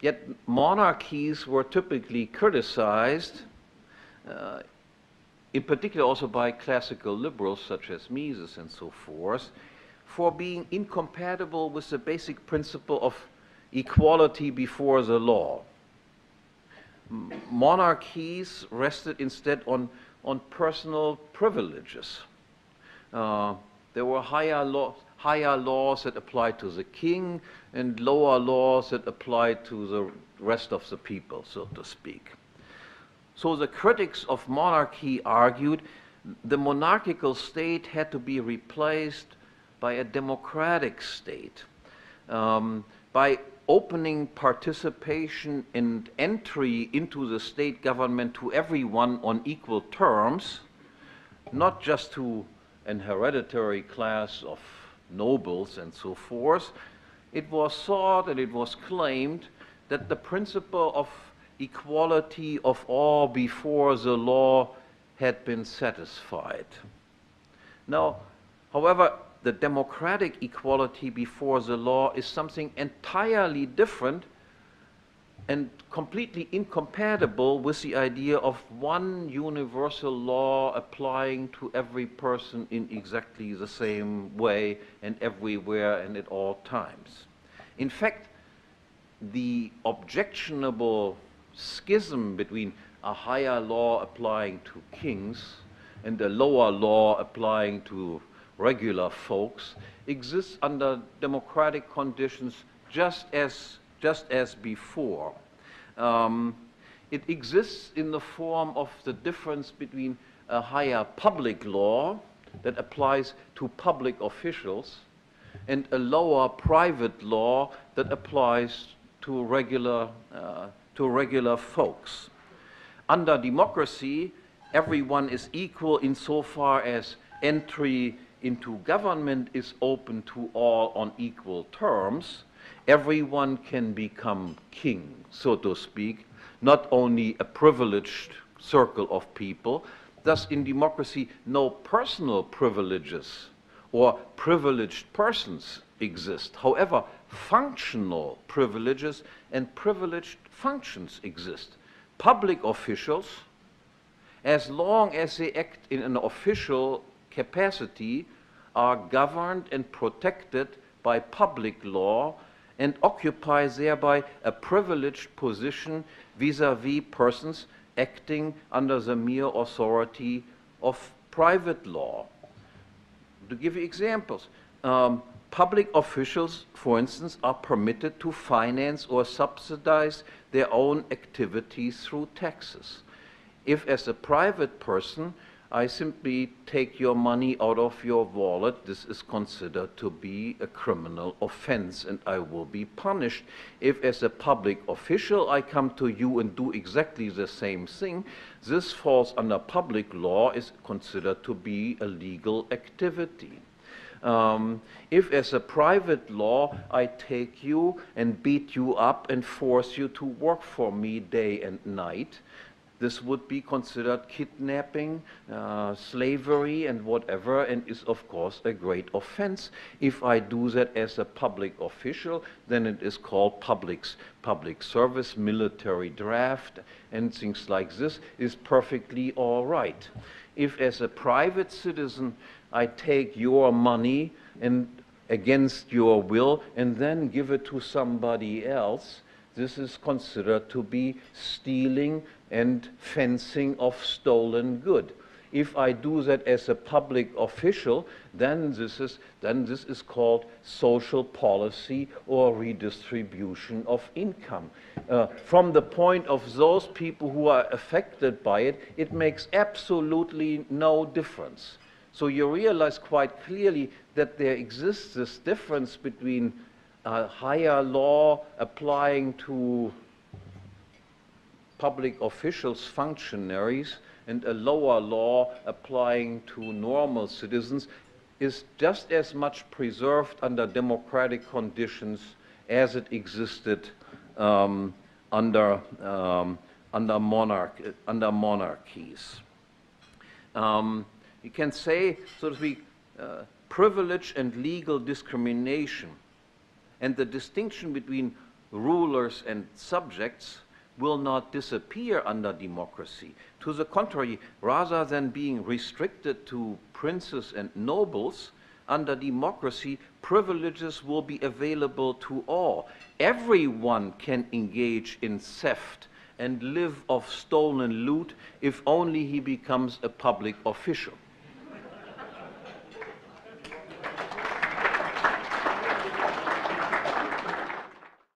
Yet monarchies were typically criticized, in particular also by classical liberals such as Mises and so forth, for being incompatible with the basic principle of equality before the law. Monarchies rested instead on personal privileges. There were higher laws that applied to the king and lower laws that applied to the rest of the people, so to speak. So the critics of monarchy argued the monarchical state had to be replaced by a democratic state, by opening participation and entry into the state government to everyone on equal terms, not just to an hereditary class of nobles and so forth. It was thought and it was claimed that the principle of equality of all before the law had been satisfied. Now, however, the democratic equality before the law is something entirely different and completely incompatible with the idea of one universal law applying to every person in exactly the same way and everywhere and at all times. In fact, the objectionable schism between a higher law applying to kings and a lower law applying to regular folks exists under democratic conditions just as before. It exists in the form of the difference between a higher public law that applies to public officials and a lower private law that applies to regular folks. Under democracy, everyone is equal insofar as entry into government is open to all on equal terms. Everyone can become king, so to speak, not only a privileged circle of people. Thus, in democracy, no personal privileges or privileged persons exist. However, functional privileges and privileged functions exist. Public officials, as long as they act in an official capacity, are governed and protected by public law and occupy thereby a privileged position vis-à-vis persons acting under the mere authority of private law. To give you examples, public officials, for instance, are permitted to finance or subsidize their own activities through taxes. If, as a private person, I simply take your money out of your wallet, this is considered to be a criminal offense and I will be punished. If, as a public official, I come to you and do exactly the same thing, this falls under public law, is considered to be a legal activity. If, as a private law, I take you and beat you up and force you to work for me day and night, this would be considered kidnapping, slavery, and whatever, and is, of course, a great offense. If I do that as a public official, then it is called public service, military draft, and things like this is perfectly all right. If, as a private citizen, I take your money and against your will and then give it to somebody else, this is considered to be stealing and fencing of stolen good. If I do that as a public official, then this is called social policy or redistribution of income. From the point of those people who are affected by it, it makes absolutely no difference. So you realize quite clearly that there exists this difference between higher law applying to public officials, functionaries, and a lower law applying to normal citizens is just as much preserved under democratic conditions as it existed under monarchies. You can say, so to speak, privilege and legal discrimination and the distinction between rulers and subjects will not disappear under democracy. To the contrary, rather than being restricted to princes and nobles, under democracy, privileges will be available to all. Everyone can engage in theft and live off stolen loot if only he becomes a public official.